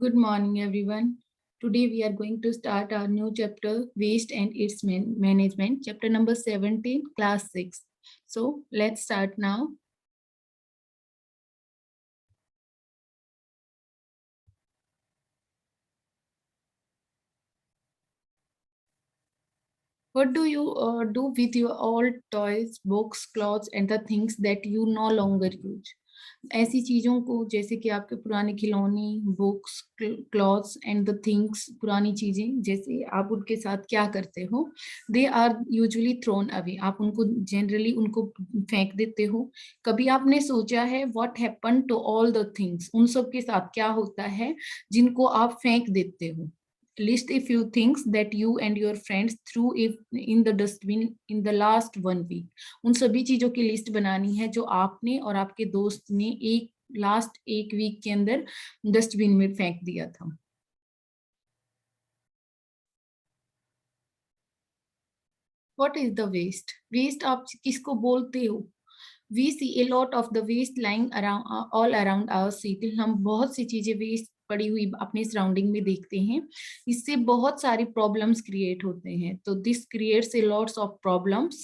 Good morning, everyone. Today we are going to start our new chapter, Waste and its Management, chapter number 17, class 6. So let's start now. What do you do with your old toys, books, clothes, and the things that you no longer use? ऐसी चीजों को जैसे कि आपके पुराने खिलौने, books, clothes and the things, पुरानी चीजें, जैसे आप उनके साथ क्या करते हो? They are usually thrown away. आप उनको जनरली उनको फेंक देते हो। कभी आपने सोचा है what happen to all the things? उन सब के साथ क्या होता है जिनको आप फेंक देते हो? List a few things that you and your friends threw in the dustbin in the last 1 week. उन सभी चीजों की लिस्ट बनानी है जो आपने और आपके दोस्त ने एक लास्ट 1 वीक के अंदर डस्टबिन में फेंक दिया था। What is the waste? Waste आप किसको बोलते हो? We see a lot of the waste lying around all around our city. हम बहुत सी चीजें वेस्ट पड़ी हुई अपने सराउंडिंग में देखते हैं। इससे बहुत सारी प्रॉब्लम्स क्रिएट होते हैं। तो this creates a lots of problems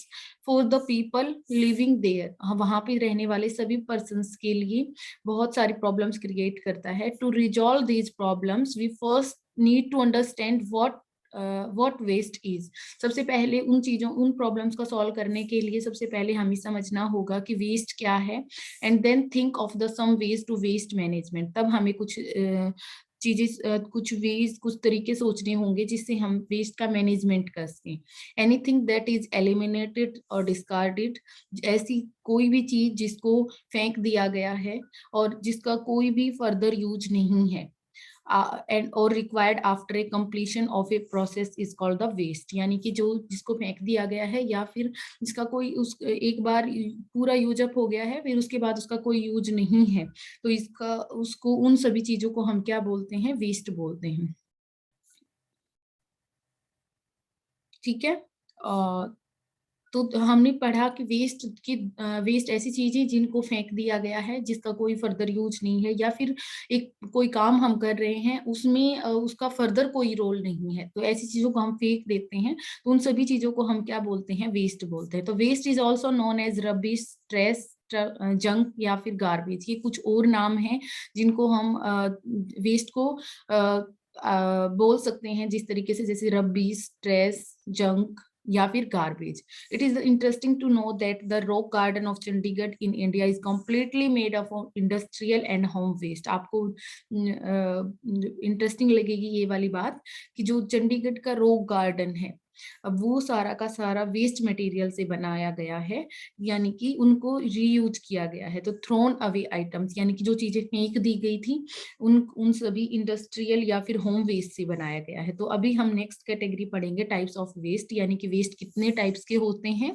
for the people living there. वहां पे रहने वाले सभी पर्सन्स के लिए बहुत सारी प्रॉब्लम्स क्रिएट करता है। To resolve these problems we first need to understand what waste is. सबसे पहले उन चीजों उन प्रॉब्लम्स को सॉल्व करने के लिए सबसे पहले हमें समझना होगा कि वेस्ट क्या है, and then think of the some ways to waste management. तब हमें कुछ चीजें कुछ वेज कुछ तरीके सोचने होंगे जिससे हम वेस्ट का मैनेजमेंट कर सकें। एनीथिंग दैट इज एलिमिनेटेड और डिस्कार्डेड, ऐसी कोई भी चीज जिसको फेंक दिया गया है और जिसका कोई भी फर्दर यूज नहीं है, एंड और required after a completion of a process is called the waste. यानी कि जो जिसको फेंक दिया गया है या फिर जिसका कोई उस एक बार पूरा यूज अप हो गया है, फिर उसके बाद उसका कोई यूज नहीं है, तो इसका उसको उन सभी चीजों को हम क्या बोलते हैं? वेस्ट बोलते हैं। ठीक है। तो हमने पढ़ा कि वेस्ट ऐसी चीजें जिनको फेंक दिया गया है, जिसका कोई फर्दर यूज नहीं है, या फिर एक कोई काम हम कर रहे हैं उसमें उसका फर्दर कोई रोल नहीं है, तो ऐसी चीजों को हम फेंक देते हैं। तो उन सभी चीजों को हम क्या बोलते हैं? वेस्ट बोलते हैं। तो waste is also known as rubbish, stress, junk या फिर गार्बेज। ये कुछ और नाम है जिनको हम वेस्ट को बोल सकते हैं जिस तरीके से, जैसे रबिश, स्ट्रेस, जंक या फिर garbage. It is interesting to know that the rock garden of Chandigarh in India is completely made up of industrial and home waste. आपको इंटरेस्टिंग लगेगी ये वाली बात कि जो चंडीगढ़ का रॉक गार्डन है, अब वो सारा का सारा वेस्ट मटेरियल से बनाया गया है, यानी कि उनको रीयूज किया गया है। तो थ्रोन अवे आइटम्स यानी कि जो चीजें फेंक दी गई थी, उन उन सभी इंडस्ट्रियल या फिर होम वेस्ट से बनाया गया है। तो अभी हम नेक्स्ट कैटेगरी पढ़ेंगे, टाइप्स ऑफ वेस्ट, यानी कि वेस्ट कितने टाइप्स के होते हैं।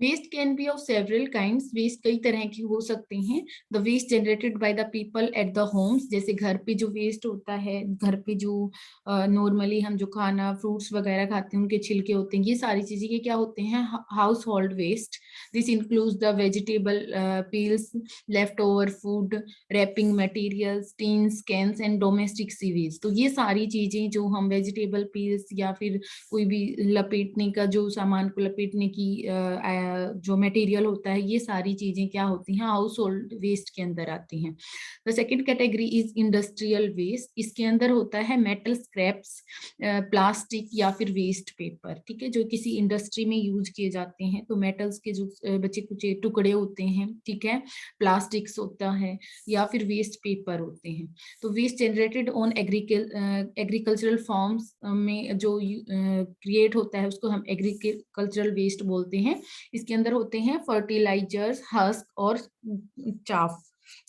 Waste can be of several kinds. Waste कई तरह की हो सकते हैं। The waste generated by the people at the homes, जैसे घर पे जो वेस्ट होता है, घर पे जो नॉर्मली हम जो खाना फ्रूट्स वगैरह खाते हैं उनके छिलके होते हैं, ये सारी चीजें ये क्या होते हैं? Household waste. This includes the vegetable peels, leftover food, wrapping materials, tins, cans and domestic sewage. तो ये सारी चीजें जो हम वेजिटेबल पील्स या फिर कोई भी लपेटने का जो सामान को लपेटने की जो मटेरियल होता है, ये सारी चीजें क्या होती हैं? हाउस होल्ड वेस्ट के अंदर आती हैं। The second category is industrial waste. इसके अंदर होता है मेटल स्क्रैप्स, प्लास्टिक या फिर वेस्ट पेपर। ठीक है, जो किसी इंडस्ट्री में यूज किए जाते हैं। तो मेटल्स के जो बचे कुचे टुकड़े होते हैं, ठीक है, प्लास्टिक्स होता है या फिर वेस्ट पेपर होते हैं। तो waste generated on agricultural farms में जो क्रिएट होता है उसको हम एग्रीकल्चरल वेस्ट बोलते हैं। इसके अंदर होते हैं फर्टिलाइजर्स, हस्क और चाफ।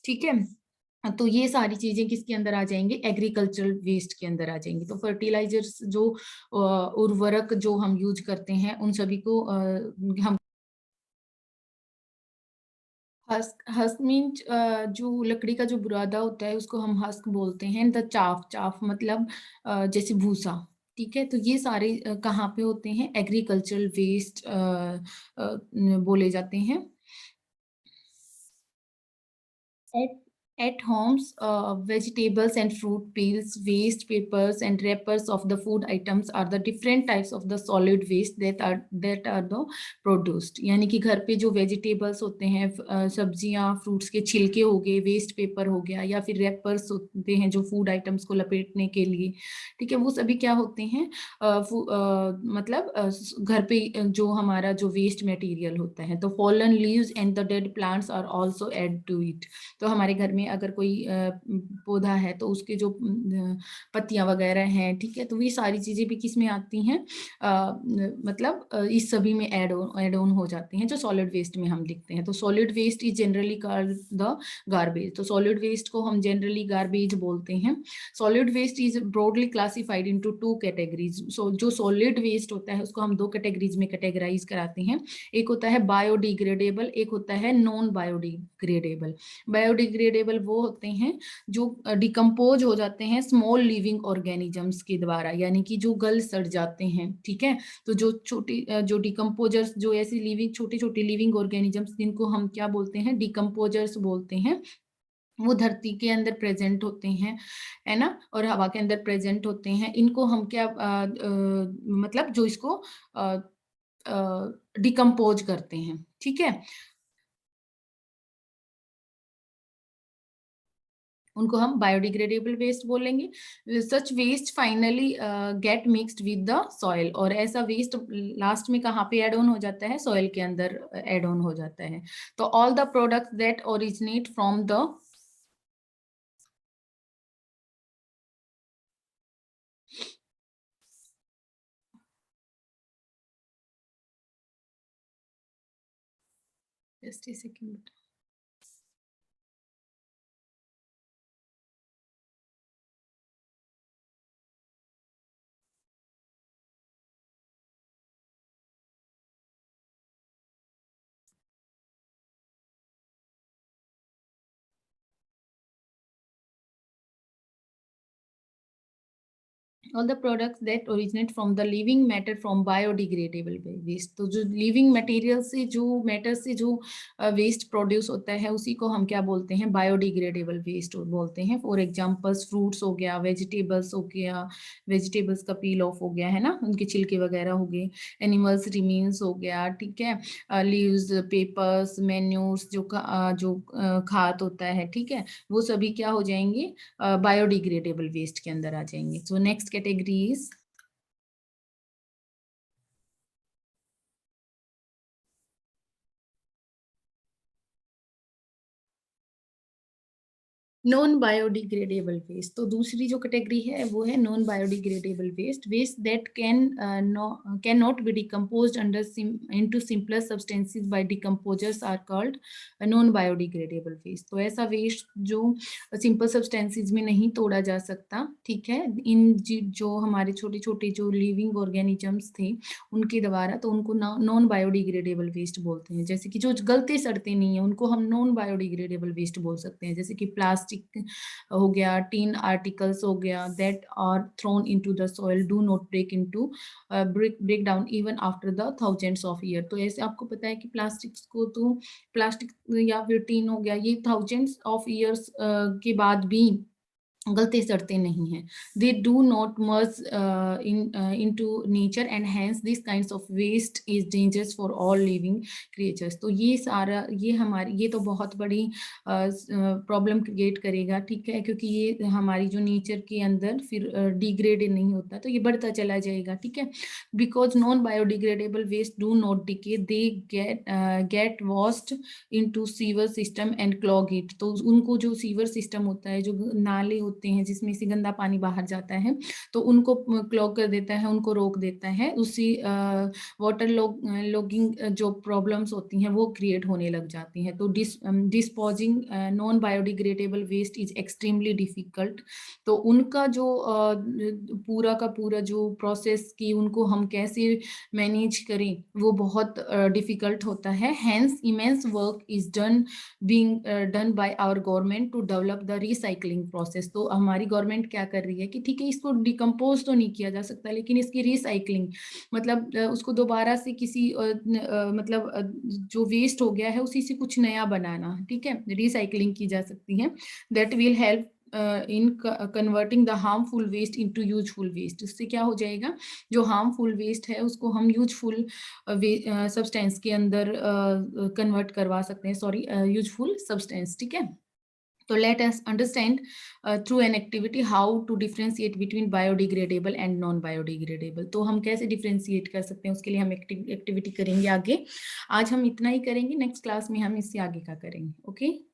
ठीक है, तो ये सारी चीजें किसके अंदर आ जाएंगे? एग्रीकल्चरल वेस्ट के अंदर आ जाएंगी। तो फर्टिलाइजर्स जो उर्वरक जो हम यूज करते हैं उन सभी को हम हस्क हस्क मीन जो लकड़ी का जो बुरादा होता है उसको हम हस्क बोलते हैं। द चाफ, चाफ मतलब जैसे भूसा। ठीक है, तो ये सारे कहाँ पे होते हैं? एग्रीकल्चरल वेस्ट बोले जाते हैं। At homes, vegetables and fruit peels, waste papers and wrappers of the food items are the different types of the solid waste that are the produced. यानी कि घर पे जो वेजिटेबल्स होते हैं, सब्जियां, फ्रूट्स के छिलके हो गए, वेस्ट पेपर हो गया, या फिर रैपर्स होते हैं जो फूड आइटम्स को लपेटने के लिए, ठीक है, वो सभी क्या होते हैं, मतलब घर पे जो हमारा जो वेस्ट मटेरियल होता है। तो fallen leaves and the dead plants are also add to it. तो हमारे घर में अगर कोई पौधा है तो उसके जो पत्तियां वगैरह हैं, ठीक है, तो ये सारी चीजें भी किस में आती हैं, मतलब इस सभी में ऐड ऑन हो जाती हैं जो सॉलिड वेस्ट में हम लिखते हैं। तो solid waste is generally called the garbage. तो सॉलिड वेस्ट को हम जनरली गार्बेज बोलते हैं। Solid waste is broadly classified into two categories. So जो सॉलिड वेस्ट होता है उसको हम दो कैटेगरीज में कैटेगराइज कराते हैं। एक होता है बायोडिग्रेडेबल, एक होता है नॉन बायोडिग्रेडेबल। बायोडिग्रेडेबल वो होते हैं जो डिकम्पोज हो जाते हैं स्मॉल लिविंग ऑर्गेनिजम्स के द्वारा, यानी कि जो गल सड़ जाते हैं, ठीक है। तो जो छोटी जो डिकम्पोजर्स, जो ऐसी लिविंग छोटी छोटी लिविंग ऑर्गेनिजम्स जिनको हम क्या बोलते हैं, डिकम्पोजर्स बोलते हैं, वो धरती के अंदर प्रेजेंट होते हैं, है ना, और हवा के अंदर प्रेजेंट होते हैं। इनको हम क्या मतलब जो इसको डिकम्पोज करते हैं, ठीक है, उनको हम बायोडिग्रेडेबल वेस्ट बोलेंगे। Such waste finally get mixed with the soil. और ऐसा वेस्ट लास्ट में कहाँ पे ऐड ऑन हो जाता है, सॉइल के अंदर ऐड ऑन हो जाता है। तो all the products that originate from the just a second. All the products that originate from the living matter from biodegradable waste। तो जो लिविंग मटेरियल से, जो मैटर से जो वेस्ट प्रोड्यूस होता है उसी को हम क्या बोलते हैं, बायोडिग्रेडेबल वेस्ट बोलते हैं। फॉर एग्जांपल्स फ्रूट्स हो गया, वेजिटेबल्स हो गया, वेजिटेबल्स का पील ऑफ हो गया, है ना, उनके छिलके वगैरह हो गए, एनिमल्स रिमीन्स हो गया, ठीक है, लीव्स, पेपर्स, मेन्यूर्स, जो खाद होता है, ठीक है, वो सभी क्या हो जाएंगे, बायोडिग्रेडेबल वेस्ट के अंदर आ जाएंगे। So next category is non biodegradable waste. तो दूसरी जो कैटेगरी है वो है non biodegradable waste. Waste that can not be decomposed under into simpler substances by decomposers are called non biodegradable waste. तो ऐसा वेस्ट जो सिंपल सब्सटेंसेस में नहीं तोड़ा जा सकता, ठीक है, जो हमारे छोटे छोटे जो लिविंग ऑर्गेनिजम्स थे उनके द्वारा, तो उनको नॉन बायोडिग्रेडेबल वेस्ट बोलते हैं। जैसे कि जो गलते सड़ते नहीं है उनको हम नॉन बायोडिग्रेडेबल वेस्ट बोल सकते हैं। जैसे कि प्लास्टिक हो गया, टीन आर्टिकल्स हो गया, that are thrown into the soil do not break down even after the thousands of year. तो ऐसे आपको पता है कि प्लास्टिक्स को तो प्लास्टिक या फिर टीन हो गया, ये थाउजेंड्स ऑफ ईयर्स के बाद भी गलते सड़ते नहीं हैं। They do not merge into nature and hence this kinds of waste is dangerous for all living creatures. तो ये सारा ये तो बहुत बड़ी प्रॉब्लम क्रिएट करेगा, ठीक है, क्योंकि ये हमारी जो नेचर के अंदर फिर डिग्रेड नहीं होता, तो ये बढ़ता चला जाएगा, ठीक है। Because non biodegradable waste do not decay, they get washed into sewer system and clog it. तो उनको जो सीवर सिस्टम होता है, जो नाले होते हैं जिसमें से गंदा पानी बाहर जाता है, तो उनको क्लॉग कर देता है, उनको रोक देता है। उसी वाटर लॉगिंग जो प्रॉब्लम्स होती हैं वो क्रिएट होने लग जाती हैं। तो disposing non biodegradable waste is extremely difficult. तो उनका जो पूरा का पूरा जो प्रोसेस की उनको हम कैसे मैनेज करें वो बहुत डिफिकल्ट होता है। Hence immense work is done being done by our government to develop the recycling process. तो हमारी गवर्नमेंट क्या कर रही है कि ठीक है इसको डिकम्पोज तो नहीं किया जा सकता, लेकिन इसकी रिसाइकलिंग, मतलब उसको दोबारा से किसी मतलब जो वेस्ट हो गया है उसी से कुछ नया बनाना, ठीक है, रिसाइकलिंग की जा सकती है। That will help in converting the harmful waste into useful waste. उससे क्या हो जाएगा, जो हार्मफुल वेस्ट है उसको हम यूजफुल सब्सटेंस के अंदर कन्वर्ट करवा सकते हैं, सॉरी यूजफुल सब्सटेंस, ठीक है। तो let us understand through an activity how to differentiate between biodegradable and non biodegradable। तो हम कैसे डिफ्रेंशिएट कर सकते हैं, उसके लिए हम एक्टिविटी करेंगे आगे। आज हम इतना ही करेंगे, नेक्स्ट क्लास में हम इससे आगे का करेंगे। ओके।